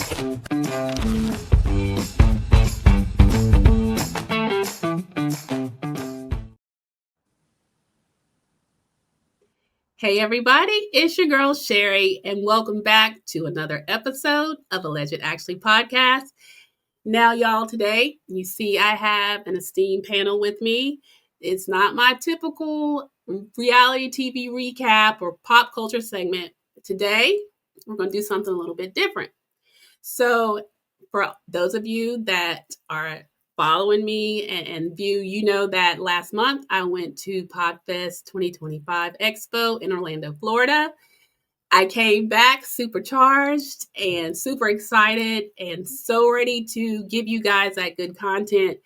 Hey everybody, it's your girl Sherry, and welcome back to another episode of Alleged Actually Podcast. Now, y'all, today you see I have an esteemed panel with me. It's not my typical reality TV recap or pop culture segment. Today, we're going to do something a little bit different. So, for those of you that are following me and view, you know that last month I went to Podfest 2025 Expo in Orlando, Florida. I came back supercharged and super excited and so ready to give you guys that good content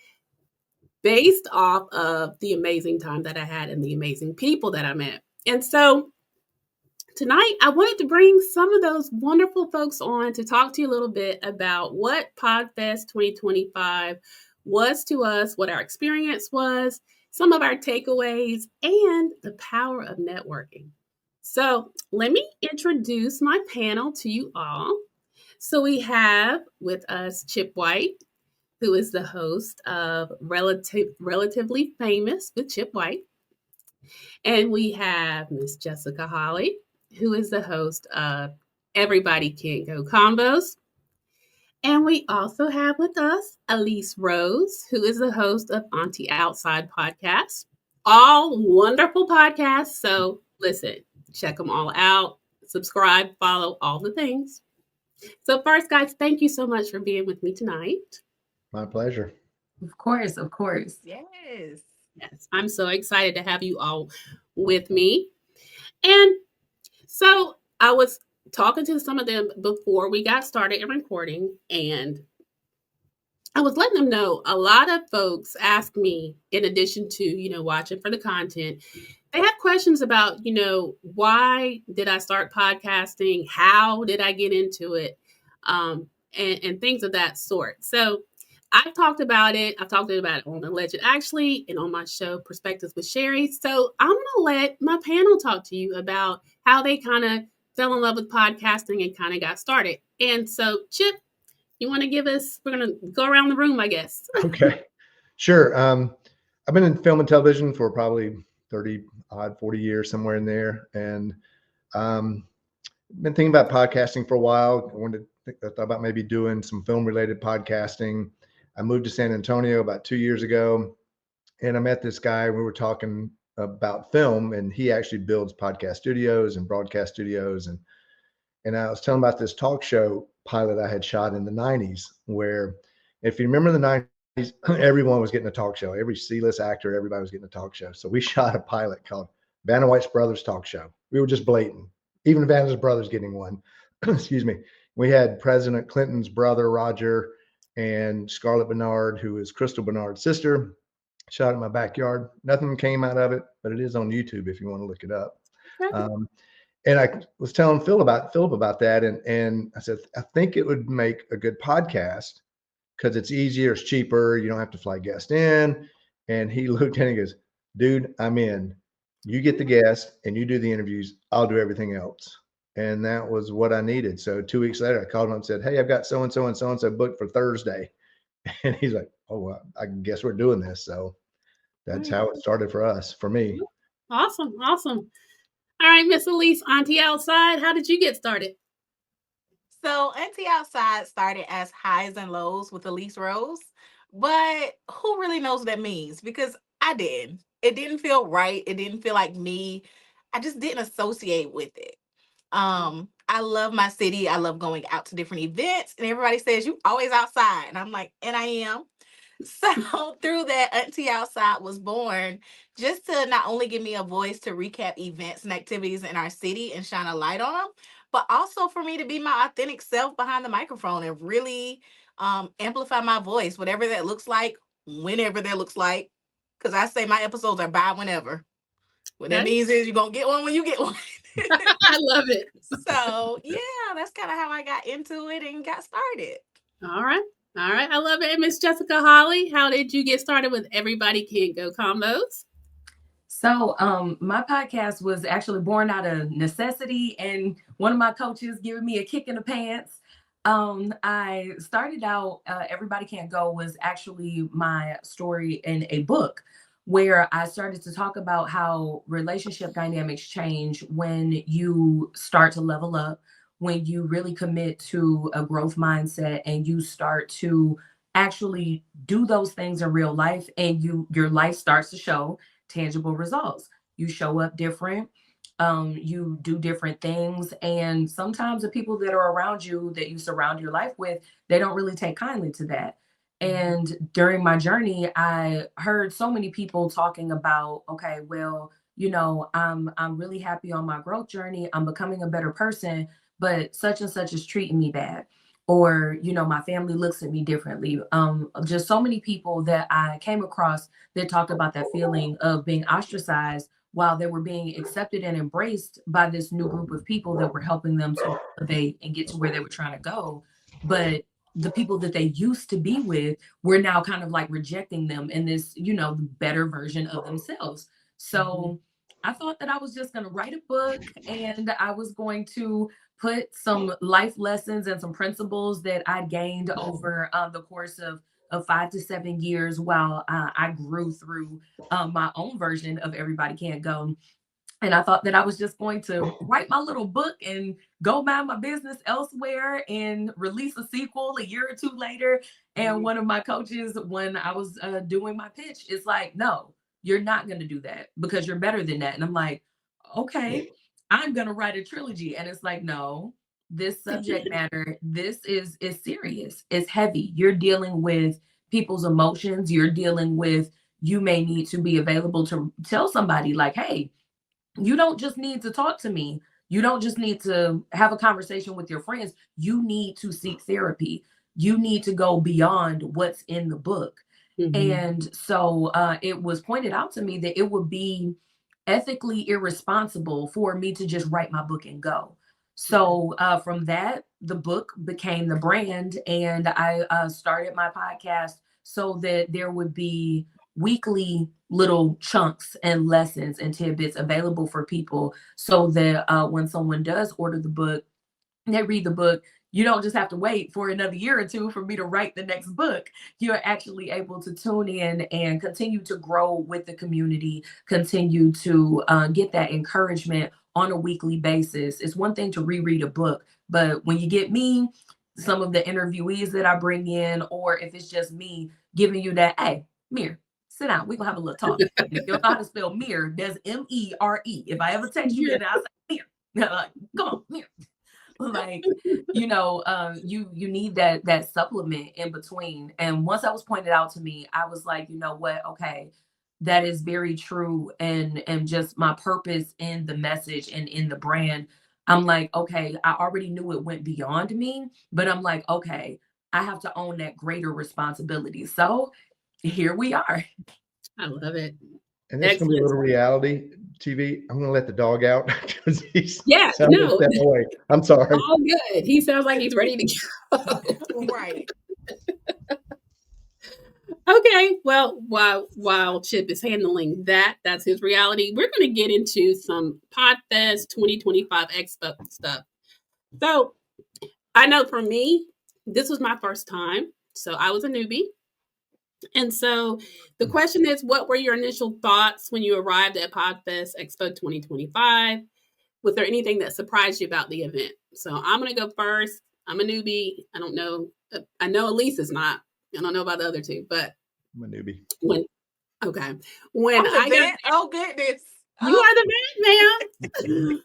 based off of the amazing time that I had and the amazing people that I met. And so tonight, I wanted to bring some of those wonderful folks on to talk to you a little bit about what Podfest 2025 was to us, what our experience was, some of our takeaways, and the power of networking. So let me introduce my panel to you all. So we have with us Chip White, who is the host of Relatively Famous with Chip White. And we have Miss Jessica Holly, who is the host of Everybody Can't Go Combos. And we also have with us Elise Rose, who is the host of Auntie Outside podcast. All wonderful podcasts. So listen, check them all out. Subscribe, follow, all the things. So first, guys, thank you so much for being with me tonight. My pleasure. Of course, of course. Yes. I'm so excited to have you all with me. And so I was talking to some of them before we got started in recording, and I was letting them know a lot of folks ask me, in addition to, watching for the content, they have questions about, why did I start podcasting? How did I get into it? And things of that sort. So I've talked about it. I've talked about it on Alleged Actually and on my show Perspectives with Sherry. So I'm going to let my panel talk to you about how they kind of fell in love with podcasting and kind of got started. And so, Chip, you want to give us, we're going to go around the room, I guess. Okay, sure. I've been in film and television for probably 40 years, somewhere in there. And been thinking about podcasting for a while. I thought about maybe doing some film related podcasting. I moved to San Antonio about 2 years ago, and I met this guy. We were talking about film, and he actually builds podcast studios and broadcast studios. And I was telling about this talk show pilot I had shot in the 90s, where if you remember the 90s, everyone was getting a talk show. Every C-list actor, everybody was getting a talk show. So we shot a pilot called Vanna White's Brothers Talk Show. We were just blatant. Even Vanna's brothers getting one. Excuse me. We had President Clinton's brother, Roger, and Scarlett Bernard, who is Crystal Bernard's sister, shot in my backyard. Nothing came out of it, but it is on YouTube if you want to look it up. And I was telling Philip about that, and I said, I think it would make a good podcast because it's easier, it's cheaper, you don't have to fly guests in. And he looked at it and goes, dude, I'm in. You get the guest and you do the interviews. I'll do everything else. And that was what I needed. So 2 weeks later, I called him and said, hey, I've got so-and-so and so-and-so booked for Thursday. And he's like, oh, well, I guess we're doing this. So that's how it started for us, for me. Awesome. All right, Miss Elise, Auntie Outside, how did you get started? So Auntie Outside started as highs and lows with Elise Rose, but who really knows what that means? Because I didn't. It didn't feel right. It didn't feel like me. I just didn't associate with it. I love my city. I love going out to different events, and everybody says you always outside, and I'm like, and I am. So through that, Auntie Outside was born just to not only give me a voice to recap events and activities in our city and shine a light on them, but also for me to be my authentic self behind the microphone and really amplify my voice, whatever that looks like, whenever that looks like. Because I say my episodes are by whenever. What that means is you're going to get one when you get one. I love it. So, yeah, that's kind of how I got into it and got started. All right. I love it. Miss Jessica Holly, how did you get started with Everybody Can't Go Combos? So my podcast was actually born out of necessity and one of my coaches giving me a kick in the pants. I started out, Everybody Can't Go was actually my story in a book where I started to talk about how relationship dynamics change when you start to level up, when you really commit to a growth mindset and you start to actually do those things in real life and your life starts to show tangible results. You show up different, you do different things, and sometimes the people that are around you that you surround your life with, they don't really take kindly to that. And during my journey, I heard so many people talking about, okay, well, I'm really happy on my growth journey, I'm becoming a better person, but such and such is treating me bad, or my family looks at me differently. Just so many people that I came across that talked about that feeling of being ostracized while they were being accepted and embraced by this new group of people that were helping them to elevate and get to where they were trying to go. But the people that they used to be with were now kind of like rejecting them in this, better version of themselves. So I thought that I was just going to write a book and I was going to put some life lessons and some principles that I gained over the course of 5 to 7 years while I grew through my own version of Everybody Can't Go. And I thought that I was just going to write my little book and go mind my business elsewhere and release a sequel a year or two later. And one of my coaches, when I was doing my pitch, is like, no, you're not going to do that because you're better than that. And I'm like, okay, I'm going to write a trilogy. And it's like, no, this subject matter, this is serious. It's heavy. You're dealing with people's emotions. You're dealing with, you may need to be available to tell somebody like, hey, you don't just need to talk to me. You don't just need to have a conversation with your friends. You need to seek therapy. You need to go beyond what's in the book. And so it was pointed out to me that it would be ethically irresponsible for me to just write my book and go. So from that, the book became the brand, and I started my podcast so that there would be weekly little chunks and lessons and tidbits available for people so that when someone does order the book, they read the book, you don't just have to wait for another year or two for me to write the next book. You're actually able to tune in and continue to grow with the community, continue to get that encouragement on a weekly basis. It's one thing to reread a book, but when you get me, some of the interviewees that I bring in, or if it's just me giving you that, hey, Mir, sit down, we're gonna have a little talk. And if you don't know how to spell Mir, there's MERE. If I ever text you that, I'll say Mir. Like, come on, Mir. Like, you need that supplement in between. And once that was pointed out to me, I was like, you know what, okay, that is very true. And just my purpose in the message and in the brand, I'm like, okay, I already knew it went beyond me, but I'm like, okay, I have to own that greater responsibility. So here we are. I love it. And this is going to be a Excellent. little reality TV. I'm going to let the dog out because he's Yeah, sounding no, that way. I'm sorry. all good. He sounds like he's ready to go. Right. Okay, well, while Chip is handling that's his reality. We're going to get into some Podfest 2025 Expo stuff. So I know for me, this was my first time, so I was a newbie. And so the question is, what were your initial thoughts when you arrived at Podfest Expo 2025? Was there anything that surprised you about the event? So I'm going to go first. I'm a newbie. I don't know. I know Elise is not. I don't know about the other two, but I'm a newbie. when okay, when I'm the I got vet. Oh goodness. you are the vet, ma'am.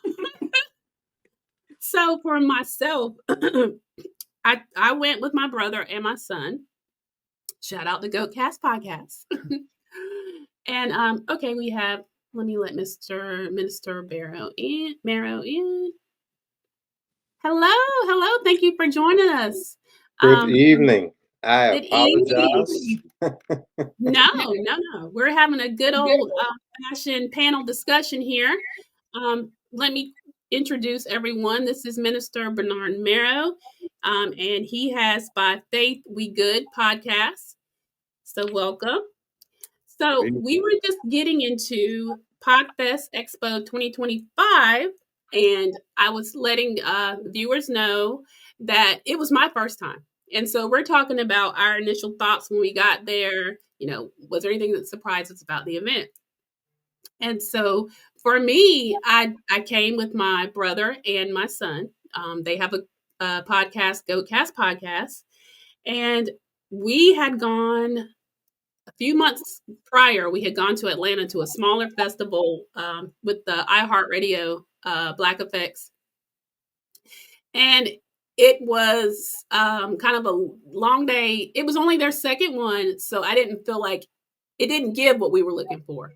So for myself, I went with my brother and my son. Shout out the GoatCast podcast. And okay, we have. Let me let Minister Barrow in. Marrow in. Hello. Thank you for joining us. Good evening. I Good apologize. evening. No. We're having a good old fashioned panel discussion here. Let me introduce everyone. This is Minister Bernard Marrow, and he has By Faith We Good podcast. So welcome. So we were just getting into Podfest Expo 2025, and I was letting viewers know that it was my first time. And so we're talking about our initial thoughts when we got there. Was there anything that surprised us about the event? And so for me, I came with my brother and my son. They have a podcast, Goatcast Podcast, and we had gone a few months prior. We had gone to Atlanta to a smaller festival with the iHeartRadio Black Effects, and it was kind of a long day. It was only their second one, so I didn't feel like it didn't give what we were looking for,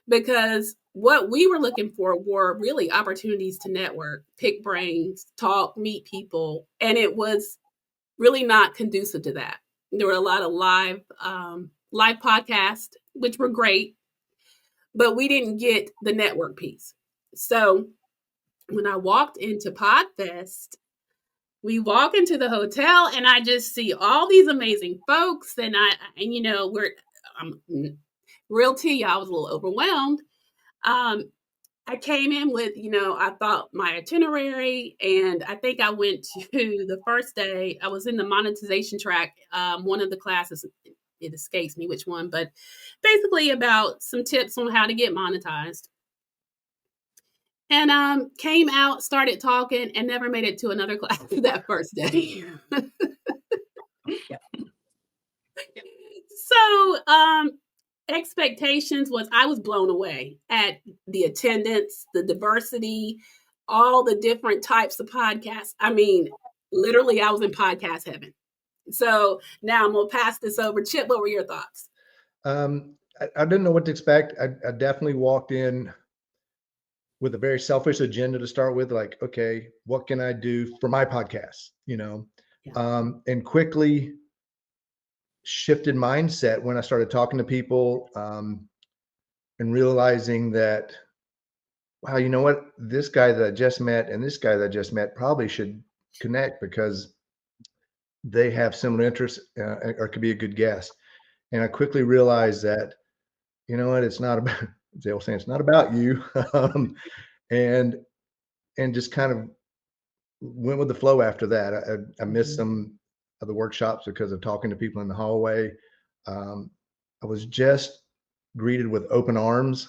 because what we were looking for were really opportunities to network, pick brains, talk, meet people, and it was really not conducive to that. There were a lot of live podcasts, which were great, but we didn't get the network piece. So when I walked into Podfest, we walk into the hotel and I just see all these amazing folks, and I'm real tea. I was a little overwhelmed. I came in with, I thought my itinerary, and I think I went to the first day. I was in the monetization track. One of the classes, it escapes me which one, but basically about some tips on how to get monetized. And came out, started talking, and never made it to another class that first day. So expectations was, I was blown away at the attendance, the diversity, all the different types of podcasts. I mean, literally, I was in podcast heaven. So now I'm gonna pass this over. Chip, what were your thoughts? I didn't know what to expect. I definitely walked in with a very selfish agenda to start with, like, okay, what can I do for my podcast? And quickly shifted mindset when I started talking to people and realizing that, wow, you know what? This guy that I just met and this guy that I just met probably should connect because they have similar interests or could be a good guest. And I quickly realized that, you know what? It's not about, they were saying, it's not about you. and just kind of went with the flow after that. I missed some of the workshops because of talking to people in the hallway. I was just greeted with open arms.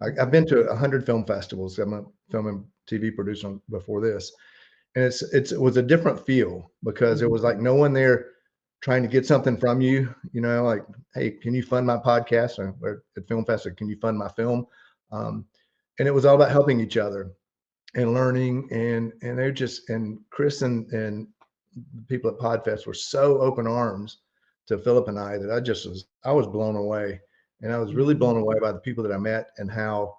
I've been to 100 film festivals. I'm a film and TV producer before this, and it was a different feel because it was like no one there trying to get something from you. Like, hey, can you fund my podcast? Or at Film Festival, can you fund my film? And it was all about helping each other and learning, and they're just, and Chris and the people at Podfest were so open arms to Philip and I that I was blown away. And I was really blown away by the people that I met and how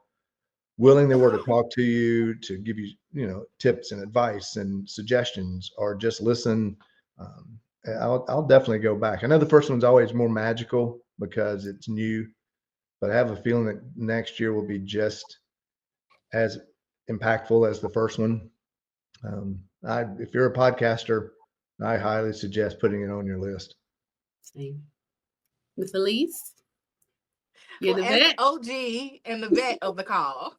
willing they were to talk to you, to give you, tips and advice and suggestions, or just listen. I'll definitely go back. I know the first one's always more magical because it's new, but I have a feeling that next year will be just as impactful as the first one. If you're a podcaster, I highly suggest putting it on your list. Same. Miss Elise, you're the As vet. the OG and the vet of the call,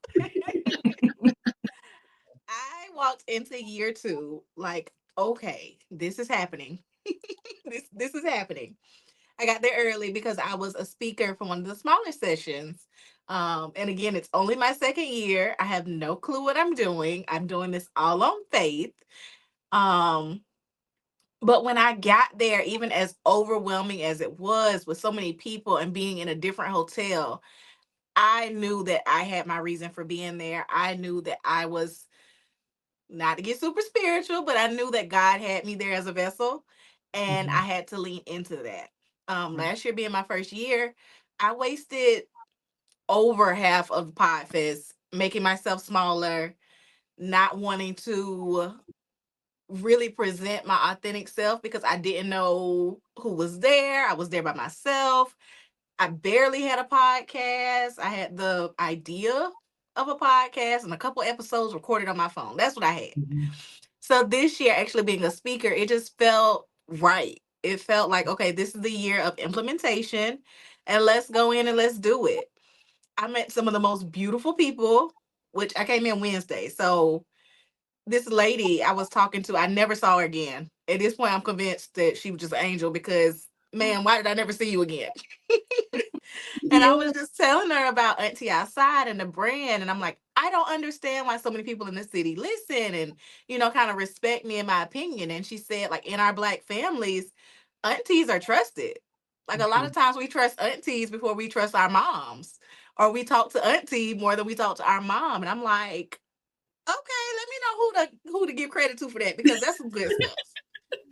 I walked into year 2 like, okay, this is happening. this is happening. I got there early because I was a speaker for one of the smaller sessions. And again, it's only my second year. I have no clue what I'm doing. I'm doing this all on faith. But when I got there, even as overwhelming as it was with so many people and being in a different hotel, I knew that I had my reason for being there. I knew that I was, not to get super spiritual, but I knew that God had me there as a vessel, and I had to lean into that. Last year being my first year, I wasted over half of Podfest making myself smaller, not wanting to really present my authentic self because I didn't know who was there. I was there by myself. I barely had a podcast. I had the idea of a podcast and a couple episodes recorded on my phone. That's what I had. So this year, actually being a speaker, it just felt right. It felt like, okay, this is the year of implementation, and let's go in and let's do it. I met some of the most beautiful people, which I came in Wednesday. So this lady I was talking to, I never saw her again. At this point, I'm convinced that she was just an angel because, man, why did I never see you again? And I was just telling her about Auntie Outside and the brand. And I'm like, I don't understand why so many people in the city listen and, kind of respect me and my opinion. And she said, like, in our Black families, aunties are trusted. Like, a lot of times we trust aunties before we trust our moms, or we talk to auntie more than we talk to our mom. And I'm like, okay, let me know who to give credit to for that, because that's some good stuff.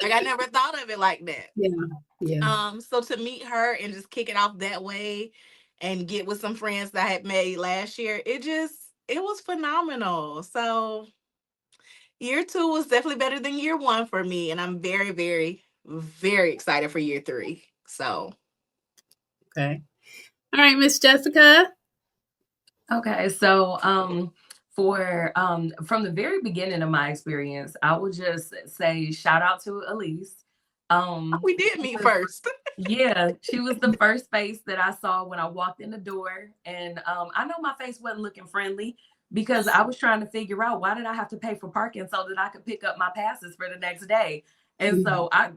Like, I never thought of it like that. Yeah. So to meet her and just kick it off that way and get with some friends that I had made last year, it was phenomenal. So year 2 was definitely better than year 1 for me, and I'm very, very, very excited for year 3. So Okay. All right, Miss Jessica. Okay, so from the very beginning of my experience, I would just say shout out to Elise. we did meet first. Yeah, she was the first face that I saw when I walked in the door, and I know my face wasn't looking friendly because I was trying to figure out why did I have to pay for parking so that I could pick up my passes for the next day. And so I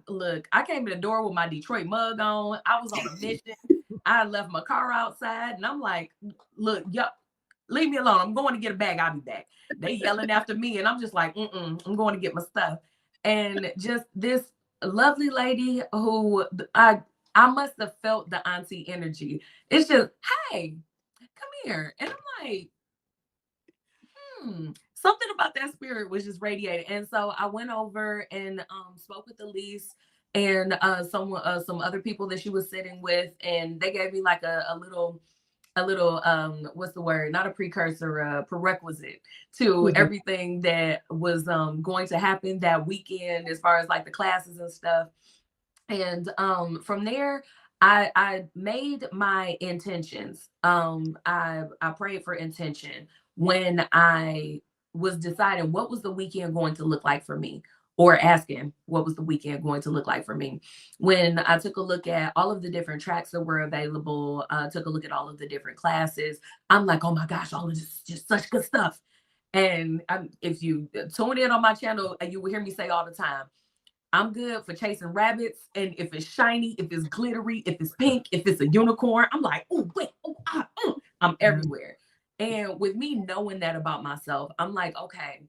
came in the door with my Detroit mug on. I was on a mission. I left my car outside, and I'm like, look, y'all, leave me alone. I'm going to get a bag. I'll be back. They yelling after me, and I'm just like, I'm going to get my stuff. And just this lovely lady who I must have felt the auntie energy. It's just, hey, come here. And I'm like, something about that spirit was just radiating. And so I went over and spoke with Elise and some other people that she was sitting with, and they gave me like a little what's the word, not a precursor, prerequisite to everything that was going to happen that weekend as far as like the classes and stuff. And from there I made my intentions. I prayed for intention when I was deciding what was the weekend going to look like for me, or asking what was the weekend going to look like for me. When I took a look at all of the different tracks that were available, took a look at all of the different classes, I'm like, oh my gosh, all of this is just such good stuff. And if you tune in on my channel, you will hear me say all the time, I'm good for chasing rabbits. And if it's shiny, if it's glittery, if it's pink, if it's a unicorn, I'm like, oh, wait, I'm everywhere. And with me knowing that about myself, I'm like, okay,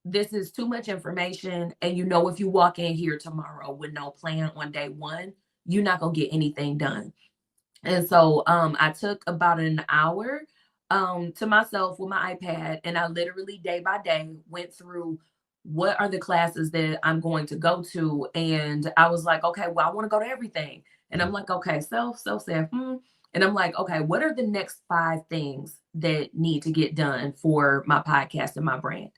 this is too much information. And if you walk in here tomorrow with no plan on day one, you're not going to get anything done. And so I took about an hour to myself with my iPad, and I literally day by day went through what are the classes that I'm going to go to. And I was like, okay, well, I want to go to everything. And I'm like, okay, self, and I'm like, okay, what are the next 5 things that need to get done for my podcast and my brand?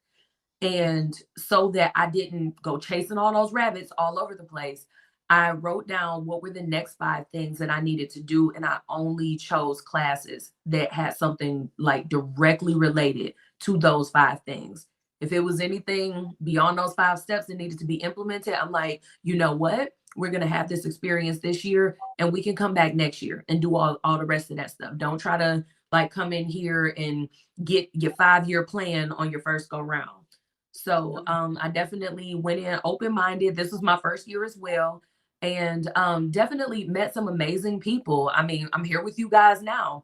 And so that I didn't go chasing all those rabbits all over the place, I wrote down what were the next 5 things that I needed to do. And I only chose classes that had something like directly related to those 5 things. If it was anything beyond those 5 steps that needed to be implemented, I'm like, you know what? We're going to have this experience this year, and we can come back next year and do all the rest of that stuff. Don't try to like come in here and get your 5-year plan on your first go round. So I definitely went in open-minded. This was my first year as well. And definitely met some amazing people. I mean, I'm here with you guys now.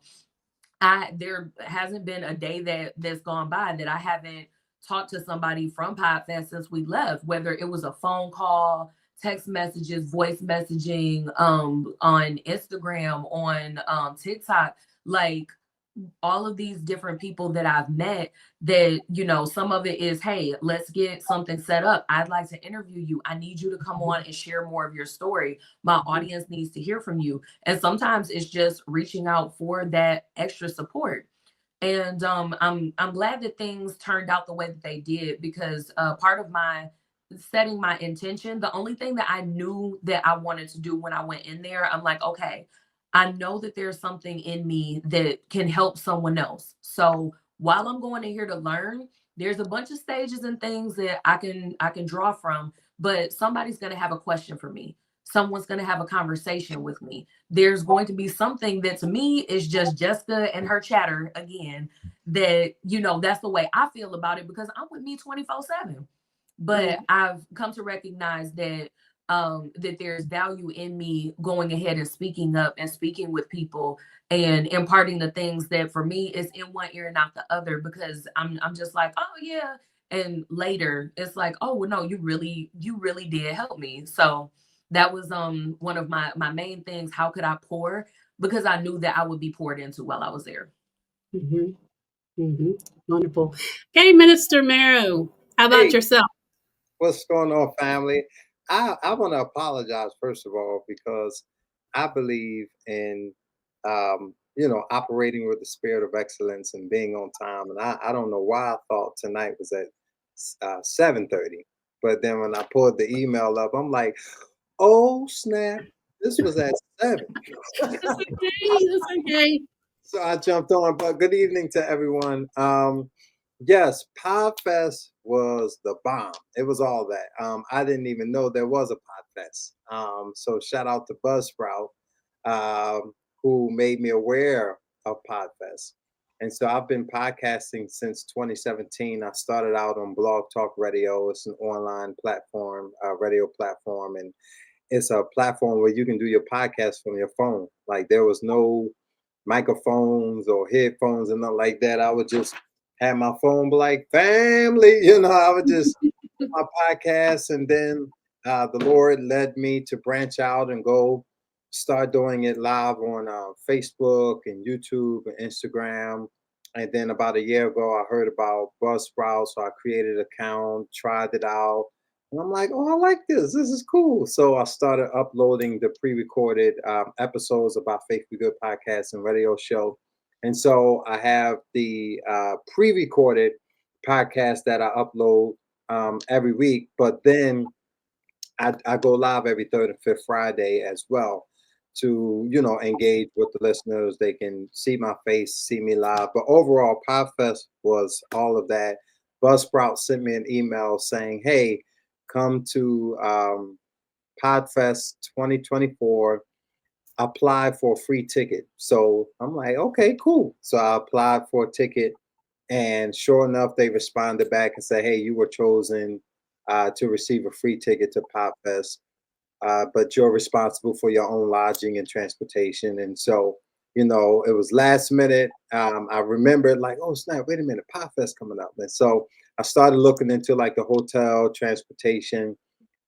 There hasn't been a day that's gone by that I haven't talked to somebody from Podfest since we left, whether it was a phone call, text messages, voice messaging, on Instagram, on TikTok, like all of these different people that I've met that, some of it is, hey, let's get something set up. I'd like to interview you. I need you to come on and share more of your story. My audience needs to hear from you. And sometimes it's just reaching out for that extra support. And I'm glad that things turned out the way that they did, because part of my setting my intention, the only thing that I knew that I wanted to do when I went in there, I'm like, okay, I know that there's something in me that can help someone else. So while I'm going in here to learn, there's a bunch of stages and things that I can draw from, but somebody's going to have a question for me. Someone's going to have a conversation with me. There's going to be something that to me is just Jessica and her chatter again, that, that's the way I feel about it, because I'm with me 24/7. but I've come to recognize that that there's value in me going ahead and speaking up and speaking with people and imparting the things that for me is in one ear and not the other, because I'm just like, oh yeah. And later it's like, oh well, no, you really did help me. So that was one of my main things. How could I pour? Because I knew that I would be poured into while I was there. Mm-hmm. Mm-hmm. Wonderful. Okay, Minister Mero, how about Hey, yourself? what's going on, family? I want to apologize first of all because I believe in operating with the spirit of excellence and being on time. And I don't know why I thought tonight was at 7:30, but then when I pulled the email up, I'm like, oh snap, this was at 7. That's okay. That's okay. So I jumped on, but good evening to everyone. Yes, Podfest was the bomb. It was all that. I didn't even know there was a Podfest. So shout out to Buzzsprout, who made me aware of Podfest. And so I've been podcasting since 2017. I started out on Blog Talk Radio. It's an online platform, radio platform, and it's a platform where you can do your podcast from your phone. Like there was no microphones or headphones and nothing like that. I would just have my phone be like, family, I would just do my podcast. And then the Lord led me to branch out and go start doing it live on Facebook and YouTube and Instagram. And then about a year ago, I heard about Buzzsprout. So I created an account, tried it out. And I'm like, oh, I like this. This is cool. So I started uploading the pre-recorded episodes about Faith Be Good podcast and radio show. And so I have the pre-recorded podcast that I upload every week. But then I go live every third and fifth Friday as well to, engage with the listeners. They can see my face, see me live. But overall, Podfest was all of that. Buzzsprout sent me an email saying, hey, come to Podfest 2024, apply for a free ticket. So I'm like, okay, cool. So I applied for a ticket, and sure enough, they responded back and said, hey, you were chosen to receive a free ticket to Podfest, but you're responsible for your own lodging and transportation. And so, it was last minute. I remembered like, oh snap, wait a minute, Podfest coming up. And so I started looking into like the hotel, transportation,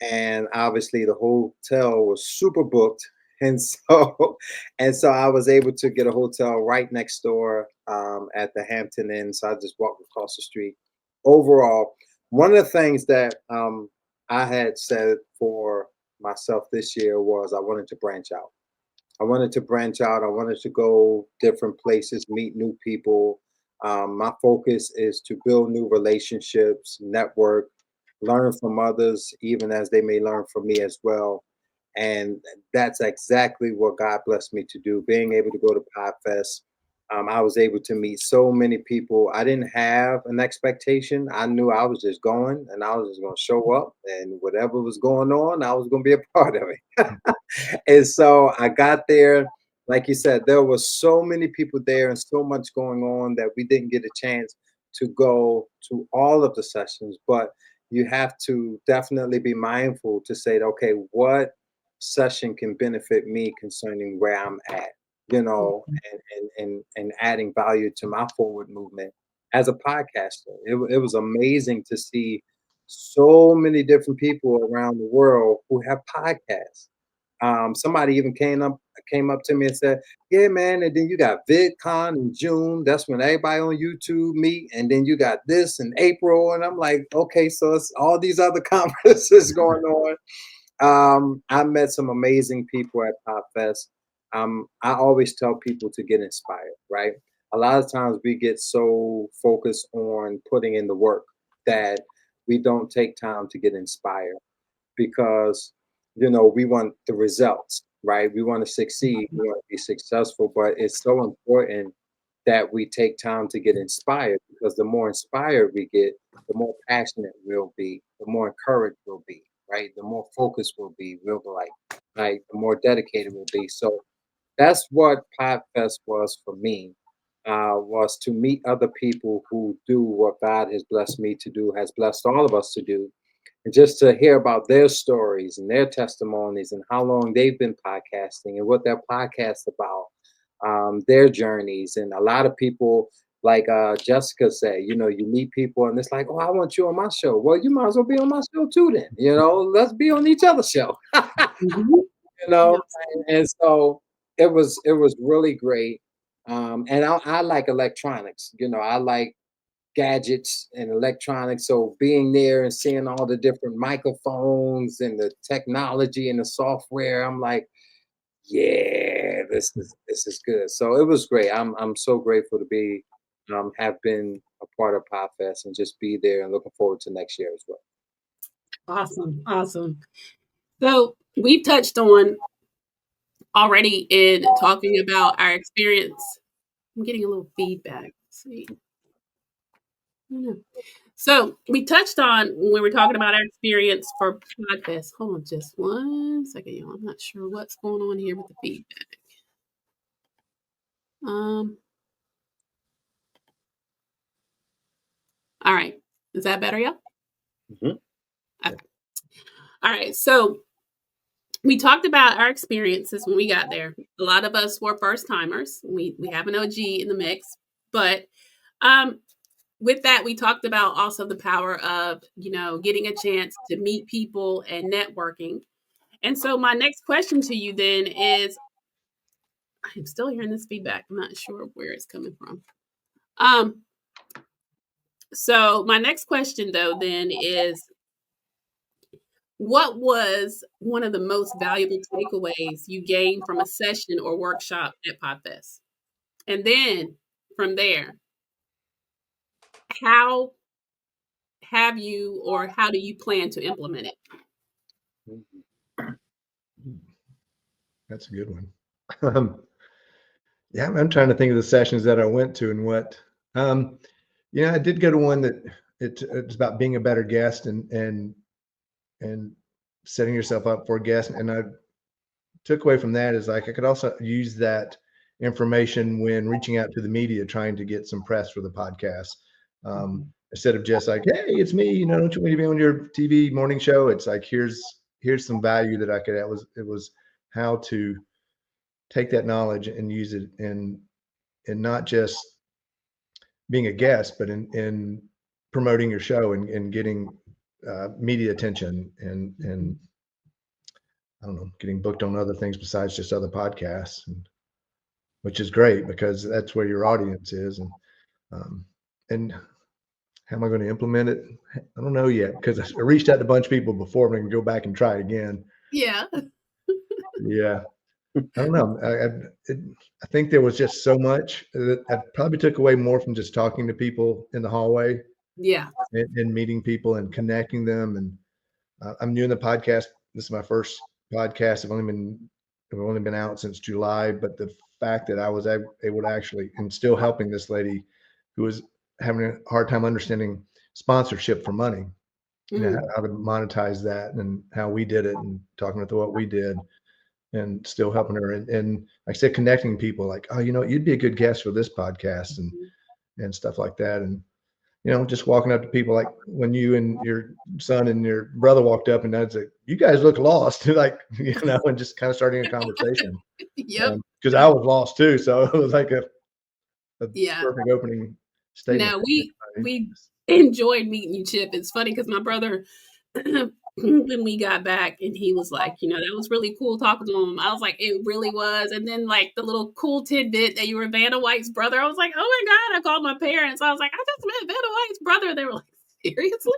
and obviously the hotel was super booked. And so, I was able to get a hotel right next door at the Hampton Inn. So I just walked across the street. Overall, one of the things that I had said for myself this year was I wanted to branch out. I wanted to branch out. I wanted to go different places, meet new people. My focus is to build new relationships, network, learn from others, even as they may learn from me as well. And that's exactly what God blessed me to do. Being able to go to Podfest, I was able to meet so many people. I didn't have an expectation. I knew I was just going and I was just going to show up, and whatever was going on, I was going to be a part of it. And so I got there. Like you said, there was so many people there and so much going on that we didn't get a chance to go to all of the sessions. But you have to definitely be mindful to say, okay, what session can benefit me concerning where I'm at, and adding value to my forward movement as a podcaster. It was amazing to see so many different people around the world who have podcasts. Somebody even came up to me and said, "Yeah, man." And then you got VidCon in June. That's when everybody on YouTube meet. And then you got this in April. And I'm like, okay, so it's all these other conferences going on. I met some amazing people at PopFest. I always tell people to get inspired, right? A lot of times we get so focused on putting in the work that we don't take time to get inspired, because we want the results, right? We want to succeed, we want to be successful, but it's so important that we take time to get inspired, because the more inspired we get, the more passionate we'll be, the more encouraged we'll be, right? The more focused we'll be like the more dedicated we'll be. So that's what Podfest was for me. Was to meet other people who do what God has blessed me to do, has blessed all of us to do, and just to hear about their stories and their testimonies and how long they've been podcasting and what their podcast about, their journeys. And a lot of people, like Jessica said, you know, you meet people and it's like, oh, I want you on my show. Well, you might as well be on my show too then. You know, let's be on each other's show. Mhm. You know, Absolutely. and so it was really great. And I like electronics. You know, I like gadgets and electronics. So being there and seeing all the different microphones and the technology and the software, I'm like, yeah, this is good. So it was great. I'm so grateful to be have been a part of Podfest and just be there and looking forward to next year as well. Awesome. Awesome. So we've touched on already in talking about our experience. I'm getting a little feedback. Let's see. I don't know. So we touched on when we were talking about our experience for Podfest. Hold on just one second, y'all. I'm not sure what's going on here with the feedback. All right. Is that better, y'all? Mhm. Okay. All right. So we talked about our experiences when we got there. A lot of us were first timers. We have an OG in the mix, but um, with that, we talked about also the power of, you know, getting a chance to meet people and networking. And so my next question to you then is, I'm still hearing this feedback. I'm not sure where it's coming from. So my next question though then is, what was one of the most valuable takeaways you gained from a session or workshop at Podfest? And then from there, how have you or how do you plan to implement it? That's a good one. Yeah, I'm trying to think of the sessions that I went to and what. Um, I did go to one that it's about being a better guest and setting yourself up for a guest. And I took away from that is like I could also use that information when reaching out to the media, trying to get some press for the podcast. Instead of just like, hey, it's me, don't you want to be on your TV morning show? It's like here's some value that I could. It was how to take that knowledge and use it and not just being a guest, but in promoting your show and getting media attention and I don't know, getting booked on other things besides just other podcasts, which is great because that's where your audience is. And how am I going to implement it? I don't know yet because I reached out to a bunch of people before, but I can go back and try again. Yeah. Yeah. I don't know. I think there was just so much that I probably took away more from just talking to people in the hallway Yeah. and meeting people and connecting them. And I'm new in the podcast. This is my first podcast. I've only been out since July, but the fact that I was able to actually and still helping this lady who was having a hard time understanding sponsorship for money, Mm. how to monetize that and how we did it and talking about what we did and still helping her and like I said, connecting people like, oh, you'd be a good guest for this podcast and stuff like that. And just walking up to people like when you and your son and your brother walked up and I'd say, you guys look lost, like, and just kind of starting a conversation. Yep. Because I was lost too. So it was like a Yeah. perfect opening statement. No, we enjoyed meeting you, Chip. It's funny because my brother, when we got back, and he was like, that was really cool talking to him. I was like, it really was. And then like the little cool tidbit that you were Vanna White's brother, I was like, oh my God! I called my parents. I was like, I just met Vanna White's brother. They were like, seriously?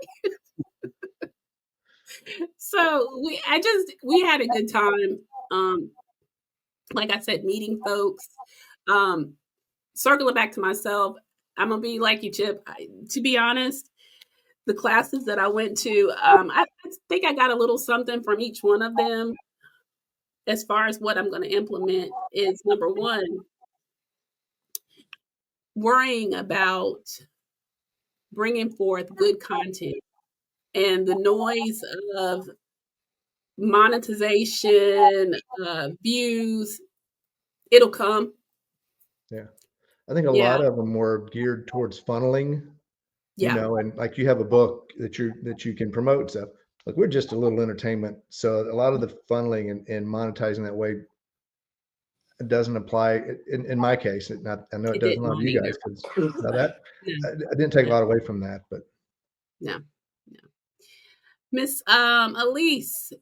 So we had a good time. Like I said, meeting folks. Um, Circling back to myself, I'm gonna be like you, Chip. To be honest, the classes that I went to, I think I got a little something from each one of them. As far as what I'm going to implement is number one, worrying about bringing forth good content and the noise of monetization, views. It'll come. Yeah. I think a Yeah, lot of them were geared towards funneling, yeah, and like you have a book that you can promote stuff. look, we're just a little entertainment. So a lot of the funneling and monetizing that way doesn't apply in my case. I know it doesn't a lot of you guys, because I didn't take a lot away from that, but no. Miss Elise,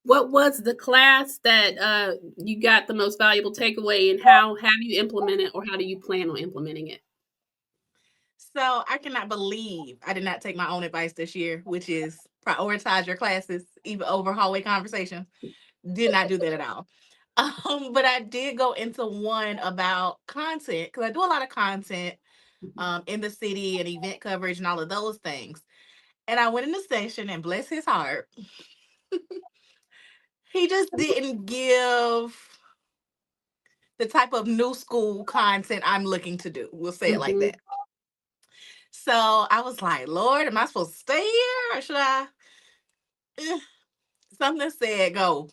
what was the class that you got the most valuable takeaway, and how have you implemented, or how do you plan on implementing it? So I cannot believe I did not take my own advice this year, which is prioritize your classes even over hallway conversations. Did not do that at all. But I did go into one about content, because I do a lot of content in the city and event coverage and all of those things. And I went in the station, and bless his heart, he just didn't give the type of new school content I'm looking to do. We'll say it like that. So I was like, Lord, am I supposed to stay here, or should I? Something said go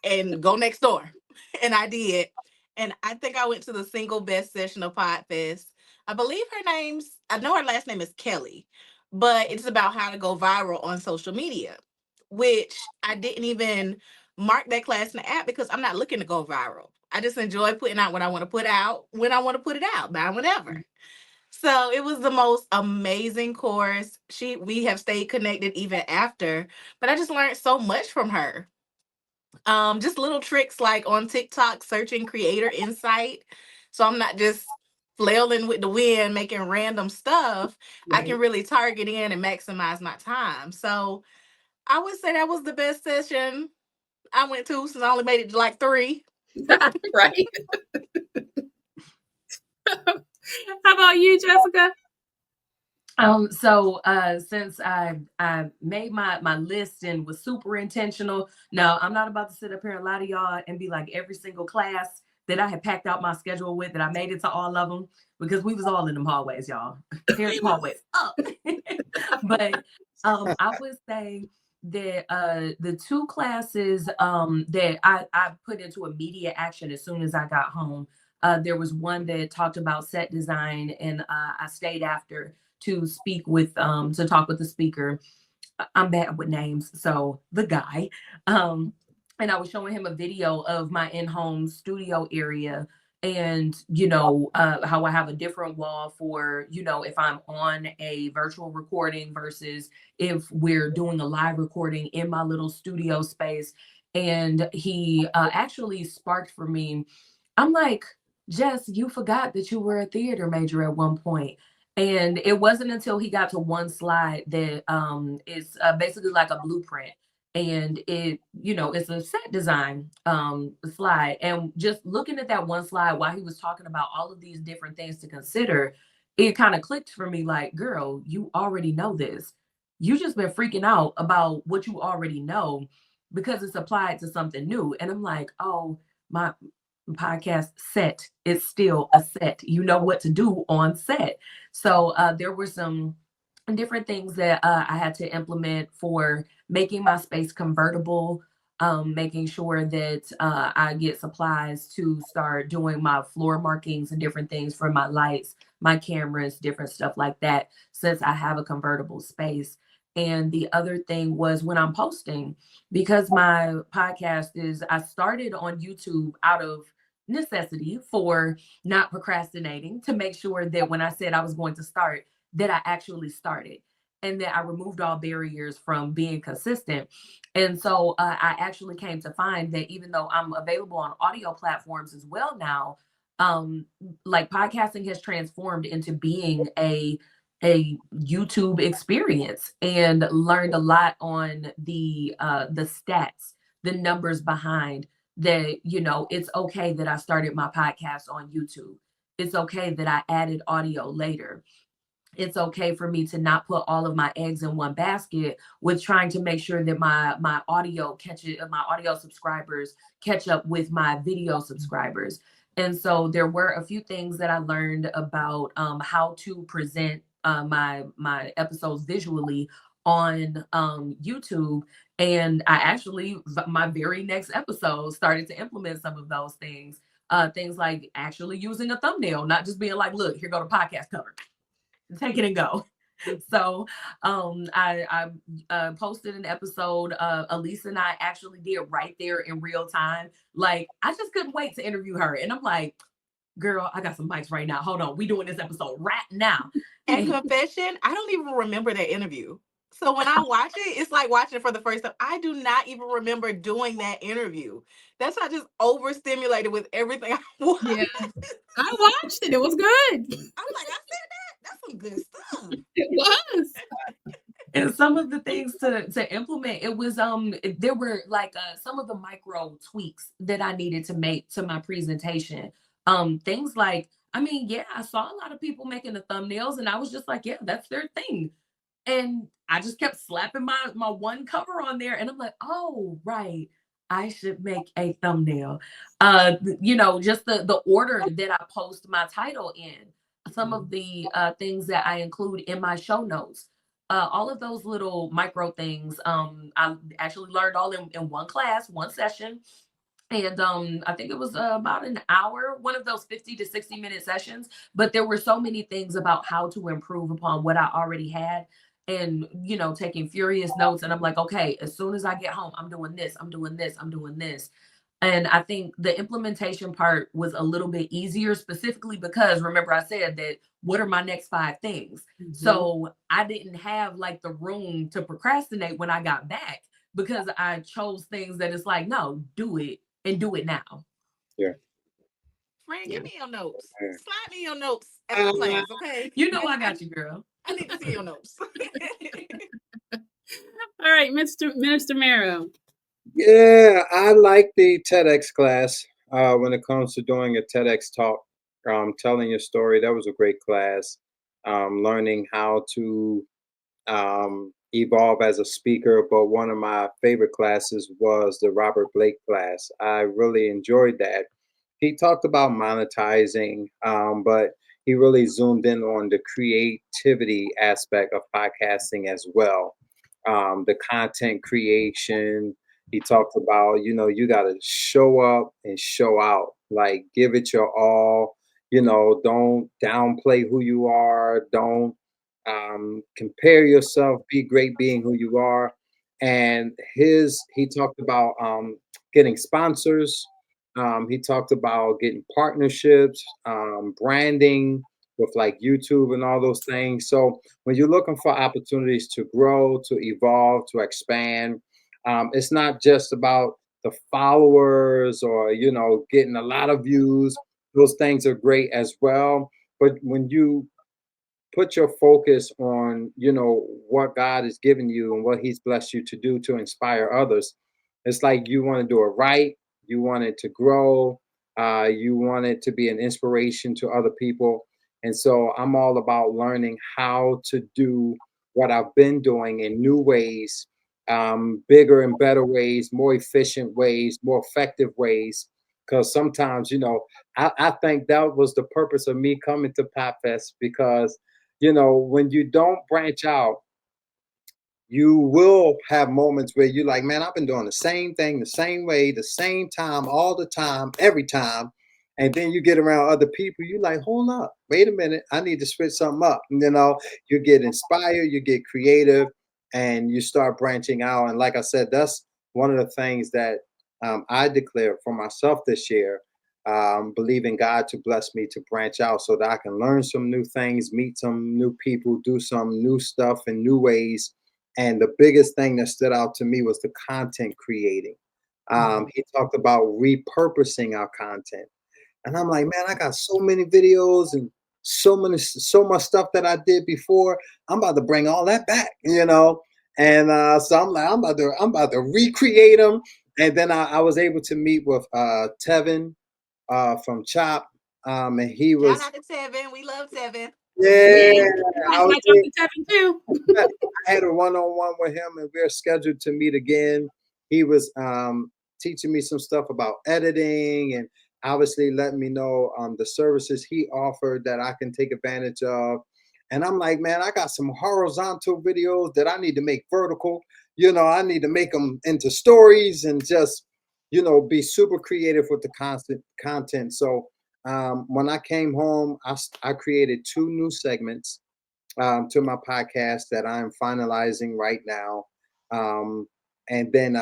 and go next door. And I did. And I think I went to the single best session of Podfest. I believe I know her last name is Kelly, but it's about how to go viral on social media, which I didn't even mark that class in the app because I'm not looking to go viral. I just enjoy putting out what I want to put out when I want to put it out, by whenever. So it was the most amazing course. We have stayed connected even after, but I just learned so much from her. Just little tricks like on TikTok, searching creator insight. So I'm not just flailing with the wind, making random stuff. I can really target in and maximize my time. So I would say that was the best session I went to, since I only made it to like 3. Right. How about you, Jessica? So since I made my list and was super intentional, no, I'm not about to sit up here and lie to y'all and be like every single class that I had packed out my schedule with, that I made it to all of them, because we was all in them hallways, y'all. Tearing hallways up. But I would say that the 2 classes that I put into immediate action as soon as I got home. There was one that talked about set design, and I stayed after to speak with to talk with the speaker. I'm bad with names, so the guy. And I was showing him a video of my in-home studio area, and how I have a different wall for if I'm on a virtual recording versus if we're doing a live recording in my little studio space. And he actually sparked for me. I'm like, Jess, you forgot that you were a theater major at one point. And it wasn't until he got to one slide that is basically like a blueprint. And it's a set design slide. And just looking at that one slide while he was talking about all of these different things to consider, it kind of clicked for me like, girl, you already know this. You just been freaking out about what you already know because it's applied to something new. And I'm like, oh, my podcast set is still a set. You know what to do on set. So there were some different things that I had to implement for making my space convertible, making sure that I get supplies to start doing my floor markings and different things for my lights, my cameras, different stuff like that, since I have a convertible space. And the other thing was when I'm posting, because my podcast I started on YouTube out of necessity for not procrastinating, to make sure that when I said I was going to start, that I actually started, and that I removed all barriers from being consistent. And so I actually came to find that even though I'm available on audio platforms as well now, like podcasting has transformed into being a YouTube experience, and learned a lot on the stats, the numbers behind that. It's okay that I started my podcast on YouTube. It's okay that I added audio later. It's okay for me to not put all of my eggs in one basket with trying to make sure that my audio subscribers catch up with my video subscribers. And so there were a few things that I learned about how to present my episodes visually on YouTube. And I actually, my very next episode, started to implement some of those things. Things like actually using a thumbnail, not just being like, look, here go the podcast cover. Take it and go. So I posted an episode. Elisa and I actually did right there in real time. Like, I just couldn't wait to interview her. And I'm like, girl, I got some mics right now. Hold on. We doing this episode right now. And confession, I don't even remember that interview. So when I watch it, it's like watching it for the first time. I do not even remember doing that interview. That's why I just overstimulated with everything I watched. Yeah, I watched it. It was good. I'm like, I said that. That's some good stuff. It was. And some of the things to implement, it was there were like some of the micro tweaks that I needed to make to my presentation. Things like, I mean, yeah, I saw a lot of people making the thumbnails, and I was just like, yeah, that's their thing. And I just kept slapping my one cover on there, and I'm like, oh, right, I should make a thumbnail. Just the order that I post my title in, some of the things that I include in my show notes, all of those little micro things. I actually learned all in one class, one session. And I think it was about an hour, one of those 50 to 60-minute sessions. But there were so many things about how to improve upon what I already had, and, taking furious notes. And I'm like, okay, as soon as I get home, I'm doing this, I'm doing this, I'm doing this. And I think the implementation part was a little bit easier, specifically because, remember, I said that what are my next 5 things? Mhm. So I didn't have like the room to procrastinate when I got back, because I chose things that it's like, no, do it and do it now. Yeah. Friend, give me your notes. Yeah. Slide me your notes after class, okay? You know I got you, girl. I need to see your notes. All right, Minister Marrow. Yeah, I like the TEDx class when it comes to doing a TEDx talk, telling your story. That was a great class. Learning how to evolve as a speaker. But one of my favorite classes was the Robert Blake class. I really enjoyed that. He talked about monetizing, but he really zoomed in on the creativity aspect of podcasting as well. The content creation. He talked about, you got to show up and show out, like give it your all. Don't downplay who you are. Don't compare yourself, be great being who you are. And he talked about getting sponsors. He talked about getting partnerships, branding with like YouTube and all those things. So when you're looking for opportunities to grow, to evolve, to expand, it's not just about the followers or getting a lot of views. Those things are great as well. But when you put your focus on what God has given you and what he's blessed you to do to inspire others, it's like you want to do it right, you want it to grow, you want it to be an inspiration to other people. And so I'm all about learning how to do what I've been doing in new ways, bigger and better ways, more efficient ways, more effective ways. Because sometimes I think that was the purpose of me coming to Podfest, because when you don't branch out, you will have moments where you're like, man, I've been doing the same thing, the same way, the same time, all the time, every time. And then you get around other people, you're like, hold up, wait a minute, I need to switch something up. You get inspired, you get creative, and you start branching out. And like I said, that's one of the things that I declared for myself this year. Believing God to bless me to branch out so that I can learn some new things, meet some new people, do some new stuff in new ways. And the biggest thing that stood out to me was the content creating. He talked about repurposing our content. And I'm like, man, I got so many videos and so much stuff that I did before. I'm about to bring all that back. And so I'm like, I'm about to recreate them. And then I was able to meet with Tevin from Chop. And he was, Shout out to Tevin. We love Tevin. yeah, Yeah, I I was talked to Tevin too. I had a one-on-one with him, and we're scheduled to meet again. He was teaching me some stuff about editing, and obviously letting me know the services he offered that I can take advantage of. And I'm like, man, I got some horizontal videos that I need to make vertical. I need to make them into stories and just, be super creative with the constant content. So when I came home, I created 2 new segments. to my podcast that I'm finalizing right now. And then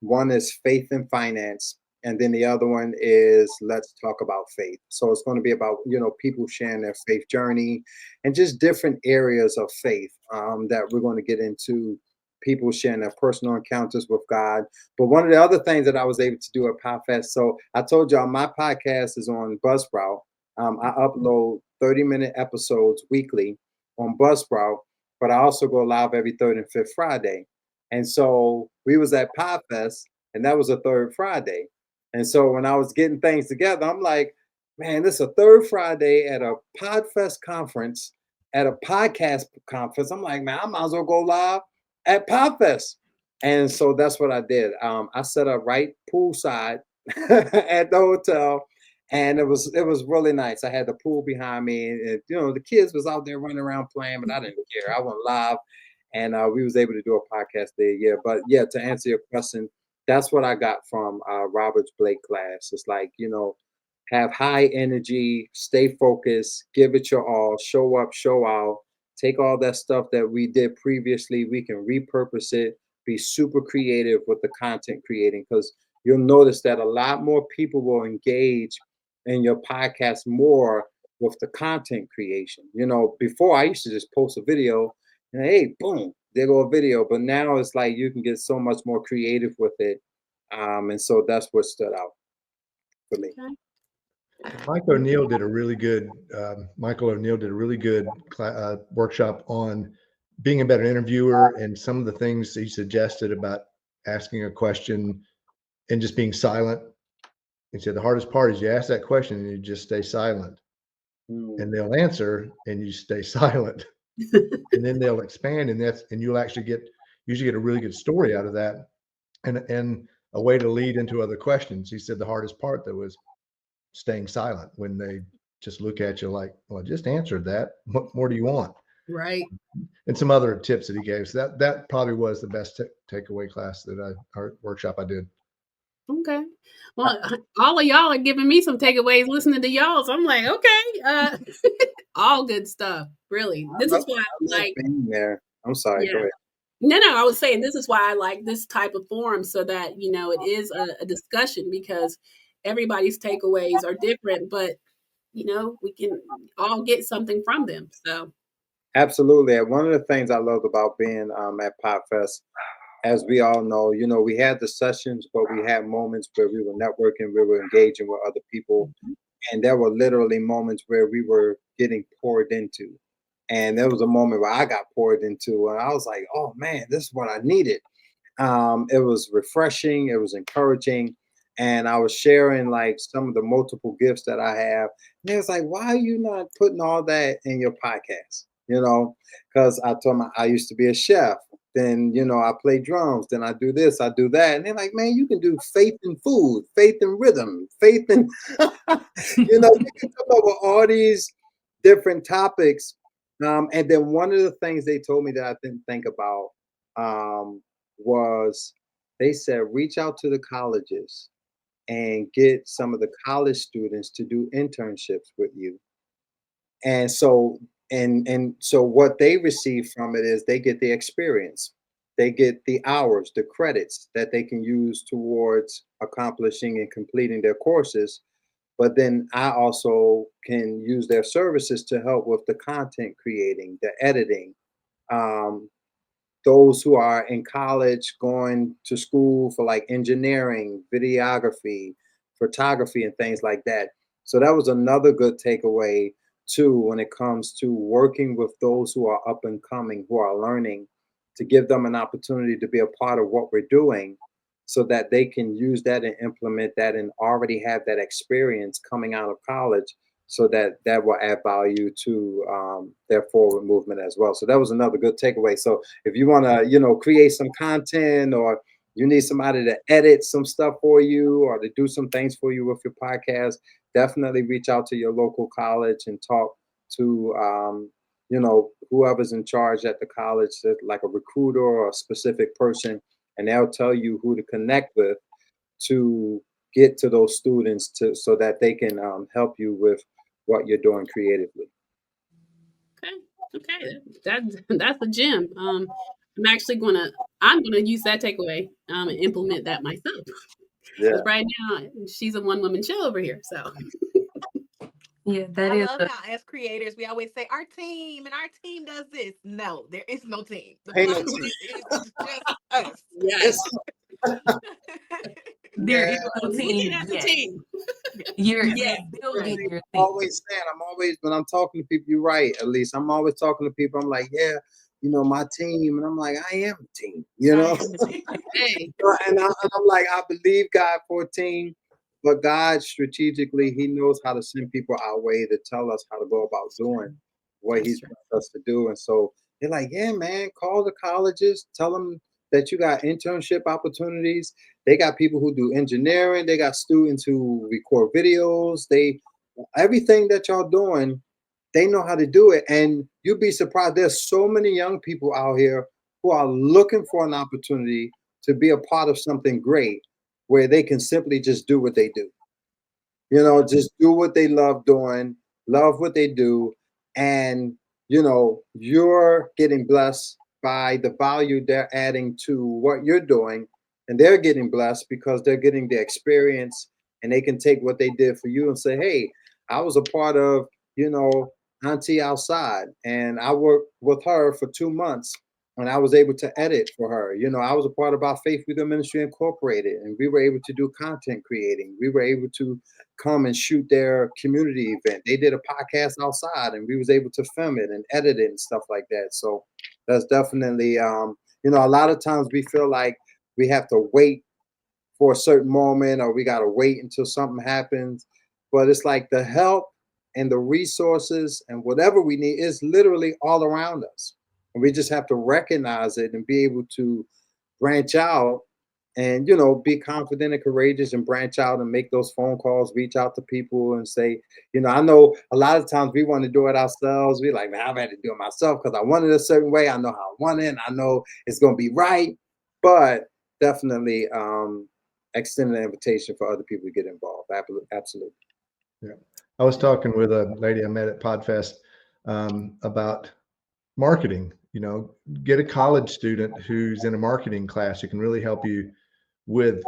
one is Faith and Finance. And then the other one is Let's Talk About Faith. So it's going to be about, people sharing their faith journey and just different areas of faith that we're going to get into, people sharing their personal encounters with God. But one of the other things that I was able to do at Podfest, so I told y'all my podcast is on Buzzsprout. I upload 30-minute episodes weekly on Buzzsprout, but I also go live every third and fifth Friday. And so we was at Podfest, and that was a third Friday. And so when I was getting things together, I'm like, man, this is a third Friday at a Podfest conference, at a podcast conference. I'm like, man, I might as well go live at Podfest. And so that's what I did. I set up right poolside at the hotel, and it was really nice. I had the pool behind me, and the kids was out there running around playing, but I didn't care. I went live, and we was able to do a podcast there. Yeah, but yeah, to answer your question, that's what I got from Robert's Blake class. It's like, have high energy, stay focused, give it your all, show up, show out, take all that stuff that we did previously, we can repurpose it, be super creative with the content creating, because you'll notice that a lot more people will engage in your podcast more with the content creation. Before I used to just post a video and hey, boom, there go a video. But now it's like you can get so much more creative with it. And so that's what stood out for me. Okay. Mike O'Neill did a really good. Michael O'Neill did a really good workshop on being a better interviewer and some of the things he suggested about asking a question and just being silent. He said the hardest part is you ask that question and you just stay silent, and they'll answer and you stay silent, and then they'll expand, and you'll actually usually get a really good story out of that, and a way to lead into other questions. He said the hardest part though was staying silent when they just look at you like, well, I just answered that. What more do you want? Right. And some other tips that he gave. So that probably was the best takeaway class or workshop I did. Okay. Well, all of y'all are giving me some takeaways listening to y'all. So I'm like, okay, all good stuff. Really. This is why I I love like, being there. I'm sorry, go yeah. ahead. No, I was saying this is why I like this type of forum so that, it is a discussion because everybody's takeaways are different, but, we can all get something from them. So, Absolutely. And one of the things I loved about being at Podfest, as we all know, we had the sessions, but we had moments where we were networking, we were engaging with other people, and there were literally moments where we were getting poured into. And there was a moment where I got poured into, and I was like, "Oh man, this is what I needed." It was refreshing, it was encouraging, and I was sharing like some of the multiple gifts that I have. And it was like, "Why are you not putting all that in your podcast?" Because I told them I used to be a chef. Then I play drums. Then I do this, I do that, and they're like, "Man, you can do faith in food, faith in rhythm, faith in," you can come up with all these different topics. And then one of the things they told me that I didn't think about was they said reach out to the colleges and get some of the college students to do internships with you. And so what they receive from it is they get the experience. They get the hours, the credits that they can use towards accomplishing and completing their courses. But then I also can use their services to help with the content creating, the editing, um, those who are in college going to school for like engineering, videography, photography, and things like that. So that was another good takeaway too when it comes to working with those who are up and coming, who are learning, to give them an opportunity to be a part of what we're doing so that they can use that and implement that and already have that experience coming out of college so that will add value to their forward movement as well. So that was another good takeaway. So if you want to, create some content or you need somebody to edit some stuff for you or to do some things for you with your podcast, definitely reach out to your local college and talk to, whoever's in charge at the college, like a recruiter or a specific person, and they'll tell you who to connect with to get to those students so that they can help you with what you're doing creatively. okay. Okay, that's a gem. I'm gonna use that takeaway and implement that myself. Yeah. Because right now she's a one woman show over here. So Yeah, that I is love how as creators we always say our team and our team does this. No, there is no team. The Ain't no podcast team. is just us. yes, It's there yeah. is no looking team at the yet. team. You're Yes, right. building your thing. Always saying, I'm always when I'm talking to people, you're right, at least I'm always talking to people. I'm like, yeah, my team, and I'm like, I am a team, I am the team. Hey, and I'm like, I believe God for a team, but God strategically, He knows how to send people our way to tell us how to go about doing what that's He's true. wants us to do. And so they're like, yeah, man, call the colleges, tell them that you got internship opportunities. They got people who do engineering, they got students who record videos, they everything that y'all doing, they know how to do it. And you'd be surprised. There's so many young people out here who are looking for an opportunity to be a part of something great where they can simply just do what they do. Yeah, Just do what they love doing, love what they do, and you're getting blessed by the value they're adding to what you're doing, and they're getting blessed because they're getting the experience, and they can take what they did for you and say, "Hey, I was a part of, you know, Auntie Outside, and I worked with her for 2 months." And I was able to edit for her. I was a part of our Faith Freedom Ministry Incorporated, and we were able to do content creating. We were able to come and shoot their community event. They did a podcast outside, and we was able to film it and edit it and stuff like that. So that's definitely, a lot of times we feel like we have to wait for a certain moment, or we got to wait until something happens. But it's like the help and the resources and whatever we need is literally all around us. And we just have to recognize it and be able to branch out and be confident and courageous and branch out and make those phone calls, reach out to people and say, I know a lot of times we want to do it ourselves. We like, man, I've had to do it myself because I want it a certain way. I know how I want it, and I know it's going to be right. But definitely extend an invitation for other people to get involved. Absolutely. Yeah. I was talking with a lady I met at Podfest about marketing. Get a college student who's in a marketing class who can really help you with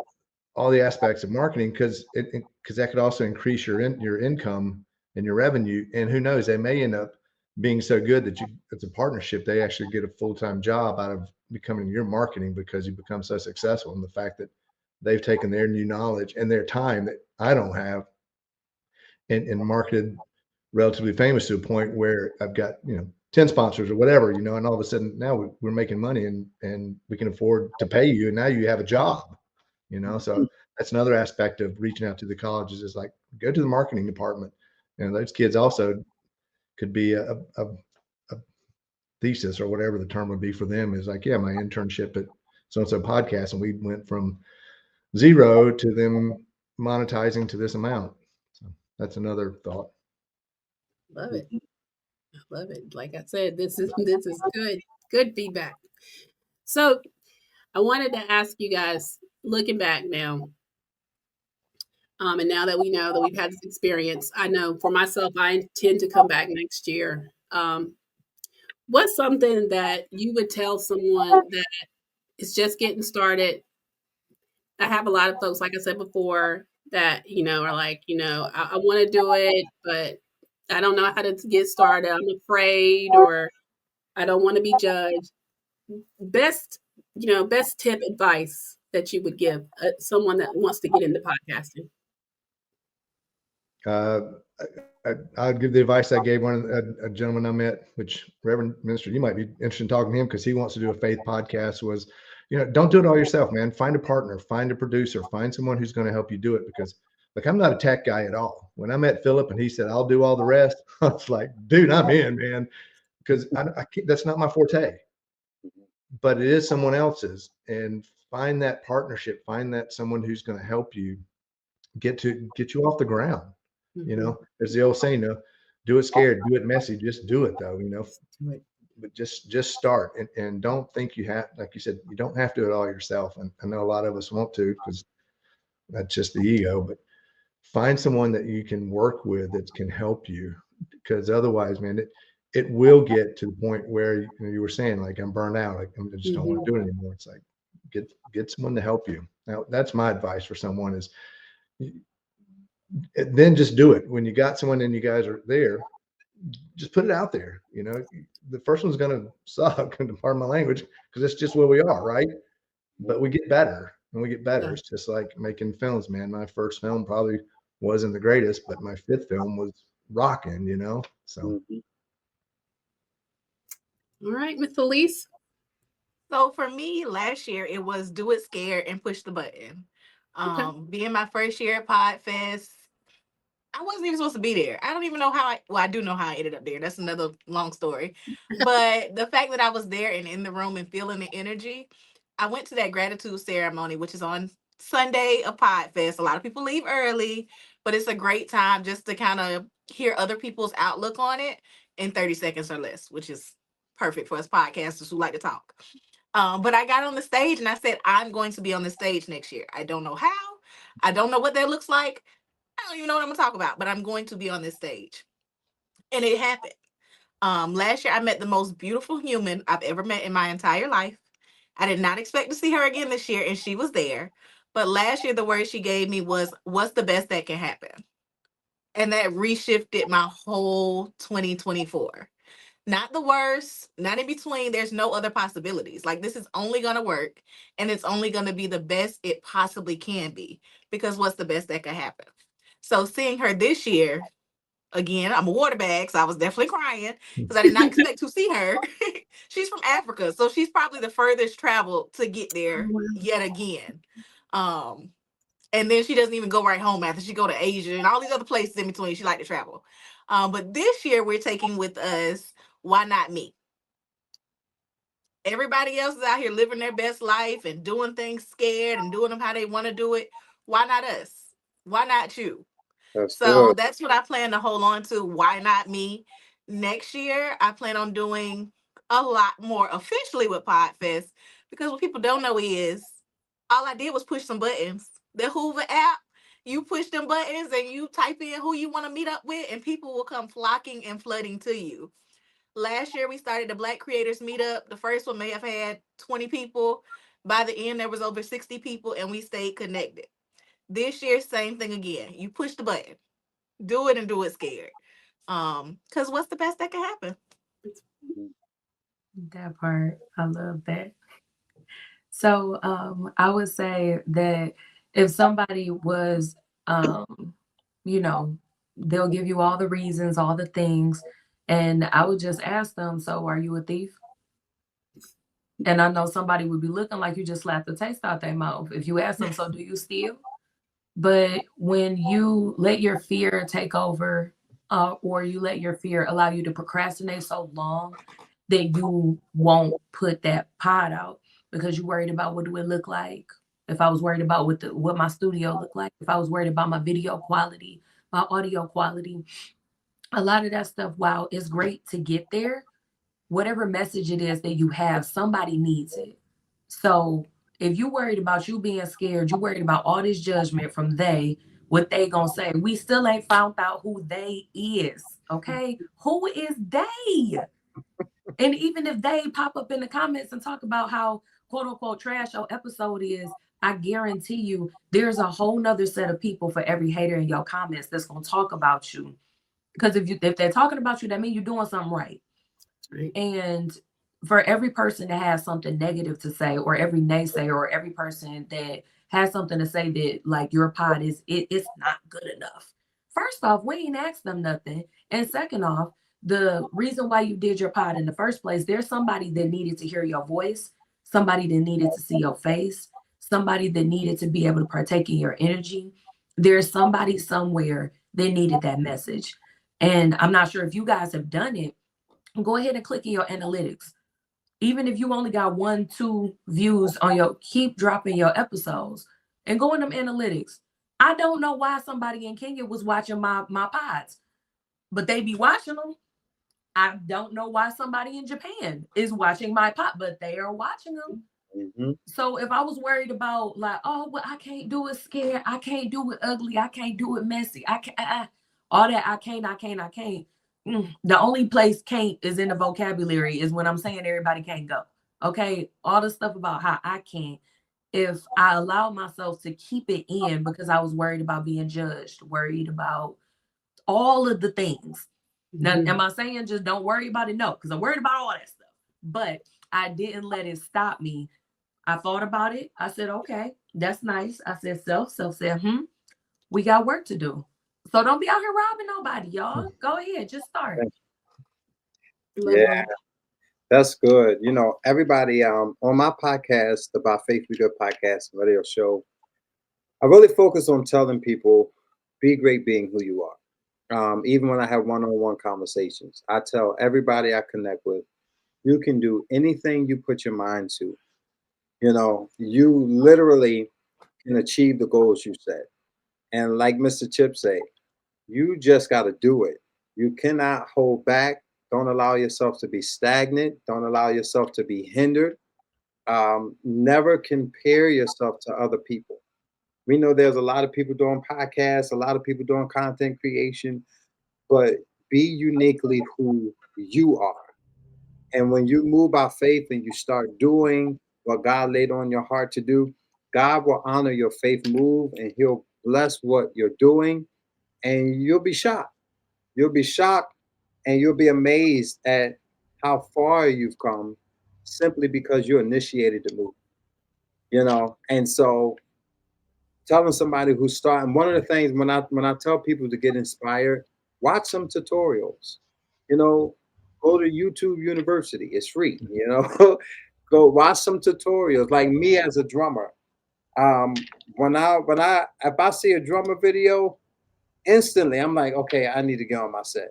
all the aspects of marketing, because that could also increase your income and your revenue. And who knows, they may end up being so good that it's a partnership. They actually get a full-time job out of becoming your marketing because you become so successful. And the fact that they've taken their new knowledge and their time that I don't have and marketed relatively famous to a point where I've got 10 sponsors or whatever, and all of a sudden now we're making money and we can afford to pay you, and now you have a job. So that's another aspect of reaching out to the colleges, is like, go to the marketing department. Those kids also could be a thesis, or whatever the term would be for them, is like, yeah, my internship at so and so podcast, and we went from zero to them monetizing to this amount. So that's another thought. love it. I love it. Like I said, this is good feedback. So I wanted to ask you guys, looking back now, and now that we know that we've had this experience, I know for myself, I intend to come back next year. What's something that you would tell someone that is just getting started? I have a lot of folks, like I said before, that are like, I want to do it, but I don't know how to get started. I'm afraid, or I don't want to be judged. Best, best tip advice that you would give someone that wants to get into podcasting. I'd give the advice I gave a gentleman I met, which Reverend Minister, you might be interested in talking to him because he wants to do a faith podcast. Was, don't do it all yourself, man. Find a partner, find a producer, find someone who's going to help you do it. Because, like, I'm not a tech guy at all. When I met Philip and he said, I'll do all the rest, I was like, dude, I'm in, man, because I can't, that's not my forte. But it is someone else's. And find that partnership, find that someone who's going to help you get you off the ground. Mhm. There's the old saying, do it scared, do it messy, just do it though, Do it. but just start, and don't think you have, like you said, you don't have to do it all yourself. And I know a lot of us want to, because that's just the ego, but find someone that you can work with that can help you, because otherwise, man, it will get to the point where you were saying, like, I'm burned out, like I just don't want to do it anymore. It's like get someone to help you. Now, that's my advice for someone is then just do it. When you got someone and you guys are there, just put it out there. The first one's gonna suck, pardon my language, because it's just where we are, right? But we get better and we get better. It's just like making films, man. My first film probably wasn't the greatest, but my fifth film was rocking, So All right, Miss Elise. So for me, last year it was do it scared and push the button. Okay. Being my first year at Podfest, I wasn't even supposed to be there. I don't even know how I do know how I ended up there. That's another long story. But the fact that I was there and in the room and feeling the energy, I went to that gratitude ceremony, which is on Sunday of Podfest. A lot of people leave early, but it's a great time just to kind of hear other people's outlook on it in 30 seconds or less, which is perfect for us podcasters who like to talk. But I got on the stage and I said, I'm going to be on the stage next year. I don't know how. I don't know what that looks like. I don't even know what I'm gonna talk about, but I'm going to be on this stage. And it happened. Last year I met the most beautiful human I've ever met in my entire life. I did not expect to see her again this year, and she was there. But last year the word she gave me was, what's the best that can happen? And that reshifted my whole 2024. Not the worst, not in between. There's no other possibilities. Like, this is only gonna work, and it's only gonna be the best it possibly can be. Because what's the best that could happen? So seeing her this year, again, I'm a water bag, so I was definitely crying because I did not expect to see her. She's from Africa, so she's probably the furthest traveled to get there yet again. Um, and then she doesn't even go right home after. She go to Asia and all these other places in between. She like to travel. But this year we're taking with us, why not me? Everybody else is out here living their best life and doing things scared and doing them how they want to do it. Why not us? Why not you? That's So good. that's what I plan to hold on to. Why not me? Next year, I plan on doing a lot more officially with Podfest, because what people don't know is all I did was push some buttons. The Hoover app, you push them buttons and you type in who you want to meet up with, and people will come flocking and flooding to you. Last year, we started the Black Creators Meetup. The first one may have had 20 people. By the end, there was over 60 people, and we stayed connected. This year, same thing again. You push the button, do it, and do it scared. Because what's the best that can happen? That part, I love that. So I would say that if somebody was, you know, they'll give you all the reasons, all the things, and I would just ask them, so are you a thief? And I know somebody would be looking like you just slapped the taste out their mouth if you ask them, so do you steal? But when you let your fear take over, or you let your fear allow you to procrastinate so long that you won't put that pod out because you're worried about what do it look like. If I was worried about what my studio looked like, if I was worried about my video quality, my audio quality, a lot of that stuff, while it's great to get there, whatever message it is that you have, somebody needs it. So if you worried about you being scared, you worried about all this judgment from what they gonna say. We still ain't found out who they is. Okay, who is they? And even if they pop up in the comments and talk about how quote unquote trash your episode is, I guarantee you there's a whole nother set of people for every hater in your comments that's gonna talk about you. Because if they're talking about you, that means you're doing something right. Right. And for every person to have something negative to say, or every naysayer, or every person that has something to say that like your pod it's not good enough. First off, we ain't asked them nothing. And second off, the reason why you did your pod in the first place, there's somebody that needed to hear your voice, somebody that needed to see your face, somebody that needed to be able to partake in your energy. There's somebody somewhere that needed that message. And I'm not sure if you guys have done it. Go ahead and click in your analytics. Even if you only got 1-2 views on keep dropping your episodes and go in them analytics. I don't know why somebody in Kenya was watching my pods, but they be watching them. I don't know why somebody in Japan is watching my pod, but they are watching them. Mm-hmm. So if I was worried about like, oh, well, I can't do it scared, I can't do it ugly, I can't do it messy, I can't, all that, I can't. The only place can't is in the vocabulary is when I'm saying everybody can't go. Okay. All the stuff about how I can't, if I allow myself to keep it in because I was worried about being judged, worried about all of the things. Now, am I saying just don't worry about it? No, because I'm worried about all that stuff. But I didn't let it stop me. I thought about it. I said, okay, that's nice. I said, self said, we got work to do. So don't be out here robbing nobody, y'all. Go ahead, just start. Yeah, that's good. You know, everybody on my podcast, the By Faith We Good podcast radio show, I really focus on telling people, be great being who you are. Even when I have one-on-one conversations, I tell everybody I connect with, you can do anything you put your mind to. You know, you literally can achieve the goals you set. And like Mr. Chip say, you just got to do it. You cannot hold back. Don't allow yourself to be stagnant. Don't allow yourself to be hindered. Never compare yourself to other people. We know there's a lot of people doing podcasts, a lot of people doing content creation, but be uniquely who you are. And when you move by faith and you start doing what God laid on your heart to do, God will honor your faith move and he'll bless what you're doing. And you'll be shocked. You'll be shocked and you'll be amazed at how far you've come simply because you initiated the move, you know? And so telling somebody who's starting, one of the things when I tell people to get inspired, watch some tutorials, you know, go to YouTube University. It's free, you know. Go watch some tutorials. Like me as a drummer, um, when I if I see a drummer video, instantly I'm like, okay, I need to get on my set.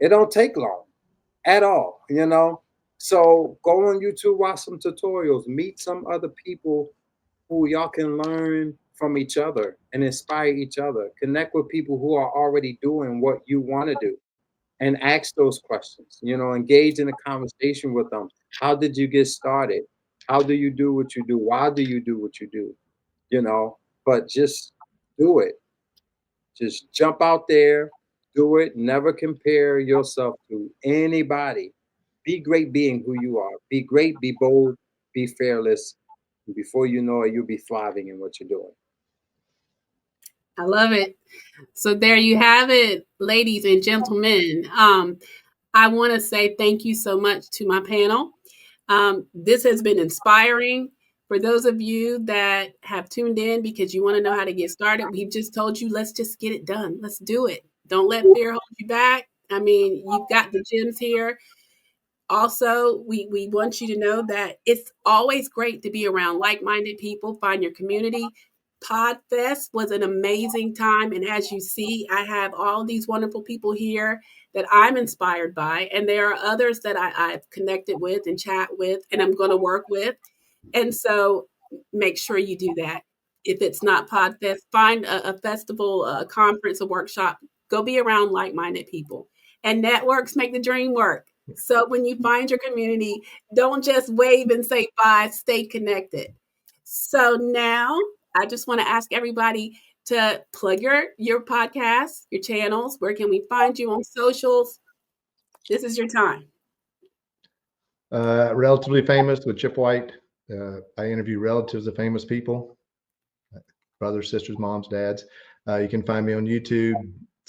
It don't take long at all, you know. So go on YouTube, watch some tutorials, meet some other people who y'all can learn from each other and inspire each other. Connect with people who are already doing what you want to do and ask those questions. You know, engage in a conversation with them. How did you get started? How do you do what you do? Why do you do what you do? You know, but just do it. Just jump out there, do it. Never compare yourself to anybody. Be great being who you are. Be great, be bold, be fearless. And before you know it, you'll be thriving in what you're doing. I love it. So there you have it, ladies and gentlemen. I want to say thank you so much to my panel. This has been inspiring. For those of you that have tuned in because you want to know how to get started, we've just told you, let's just get it done. Let's do it. Don't let fear hold you back. I mean, you've got the gems here. Also, we want you to know that it's always great to be around like-minded people, find your community. Podfest was an amazing time. And as you see, I have all these wonderful people here that I'm inspired by. And there are others that I've connected with and chat with and I'm going to work with. And so make sure you do that. If it's not Podfest, find a festival, a conference, a workshop. Go be around like-minded people. And networks make the dream work. So when you find your community, don't just wave and say bye, stay connected. So now I just want to ask everybody to plug your podcast, your channels. Where can we find you on socials? This is your time. Relatively Famous with Chip White. I interview relatives of famous people, brothers, sisters, moms, dads. You can find me on YouTube,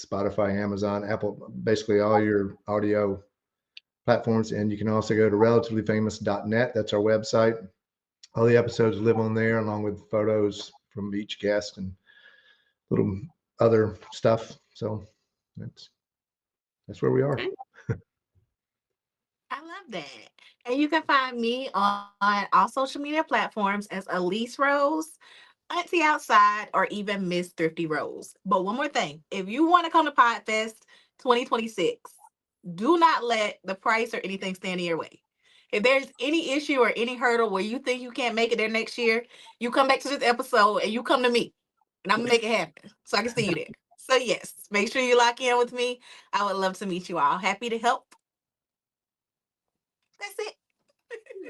Spotify, Amazon, Apple, basically all your audio platforms. And you can also go to relativelyfamous.net. That's our website. All the episodes live on there, along with photos from each guest and little other stuff. So that's where we are. Okay. I love that. And you can find me on all social media platforms as Elise Rose, Auntie Outside, or even Miss Thrifty Rose. But one more thing, if you want to come to Podfest 2026, do not let the price or anything stand in your way. If there's any issue or any hurdle where you think you can't make it there next year, you come back to this episode and you come to me, and I'm gonna make it happen so I can see you there. So yes, make sure you lock in with me. I would love to meet you all. Happy to help. That's it.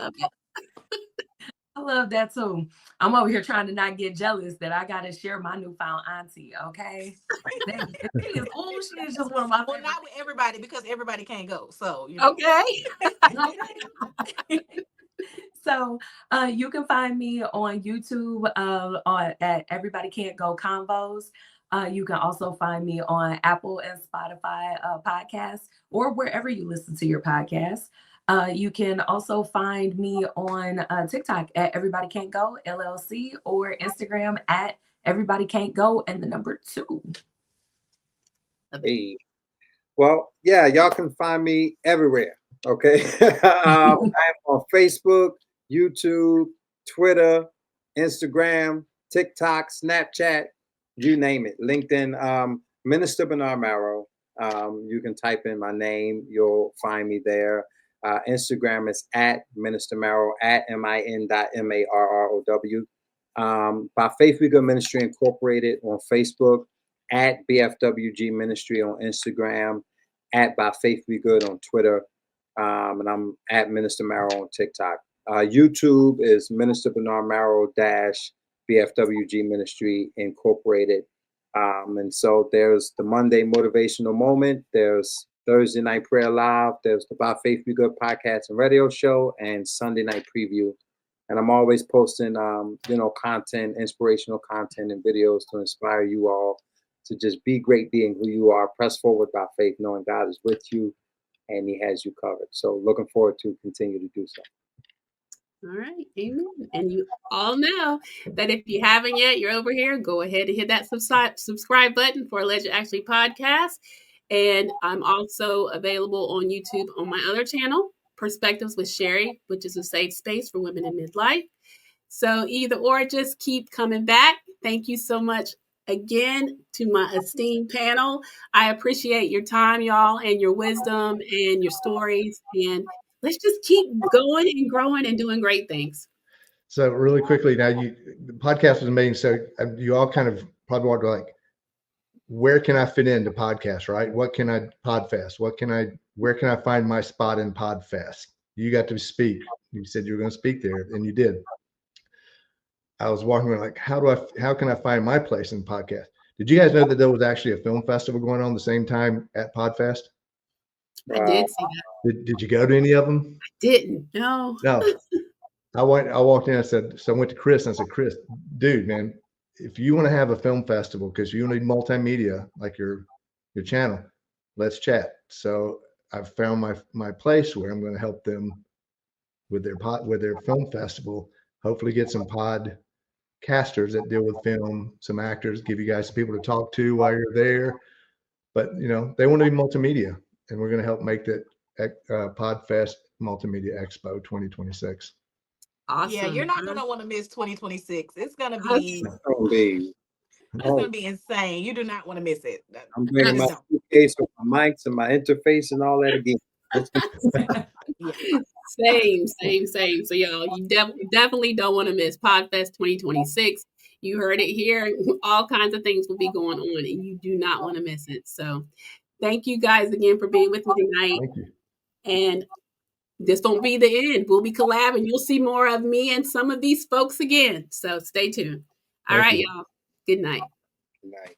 Love it. I love that too. I'm over here trying to not get jealous that I got to share my newfound auntie. Okay. She is, oh, she is just one of my Well, favorite. not with everybody because everybody can't go. So, Okay. Okay. So you can find me on YouTube at Everybody Can't Go Convos. You can also find me on Apple and Spotify podcasts or wherever you listen to your podcasts. You can also find me on TikTok at Everybody Can't Go LLC or Instagram at Everybody Can't Go and the number 2. Hey. Well, yeah, y'all can find me everywhere. Okay. I'm on Facebook, YouTube, Twitter, Instagram, TikTok, Snapchat, you name it. LinkedIn, Minister Bernard Marrow. You can type in my name, you'll find me there. Instagram is at Minister Marrow, at min.marrow. By Faith We Go Ministry Incorporated on Facebook, at BFWG Ministry on Instagram, at By Faith We Good on Twitter, and I'm at Minister Marrow on TikTok. YouTube is Minister Bernard Marrow dash BFWG Ministry Incorporated. And so there's the Monday Motivational Moment, there's Thursday Night Prayer Live, there's the By Faith We Good podcast and radio show, and Sunday Night Preview. And I'm always posting, content, inspirational content and videos to inspire you all to just be great being who you are, press forward by faith, knowing God is with you and he has you covered. So looking forward to continue to do so. All right. Amen. And you all know that if you haven't yet, you're over here, go ahead and hit that subscribe button for Alleged Actually Podcast. And I'm also available on YouTube on my other channel, Perspectives with Sherry, which is a safe space for women in midlife. So either or, just keep coming back. Thank you so much again to my esteemed panel. I appreciate your time, y'all, and your wisdom and your stories. And let's just keep going and growing and doing great things. So really quickly, now the podcast was amazing. So you all kind of probably want to like, where can I fit into podcast, right? What can I Podfest? Where can I find my spot in Podfest? You got to speak. You said you were going to speak there, and you did. I was walking around like, how can I find my place in podcast? Did you guys know that there was actually a film festival going on the same time at Podfest? I did see that. Did you go to any of them? I didn't. No. I walked in, so I went to Chris and I said, Chris, dude, man, if you want to have a film festival, because you need multimedia, like your channel, let's chat. So I've found my place where I'm going to help them with their film festival, hopefully get some podcasters that deal with film, some actors, give you guys some people to talk to while you're there. But, they want to be multimedia, and we're going to help make that Podfest Multimedia Expo 2026. Awesome. Yeah, you're not going to want to miss 2026. It's going to be It's going to be insane. You do not want to miss it. I'm bringing my suitcase with my mics and my interface and all that again. Same. So y'all, you definitely don't want to miss Podfest 2026. You heard it here. All kinds of things will be going on, and you do not want to miss it. So thank you guys again for being with me tonight. Thank you. And this won't be the end. We'll be collabing. You'll see more of me and some of these folks again. So stay tuned. All right, y'all. Good night. Good night.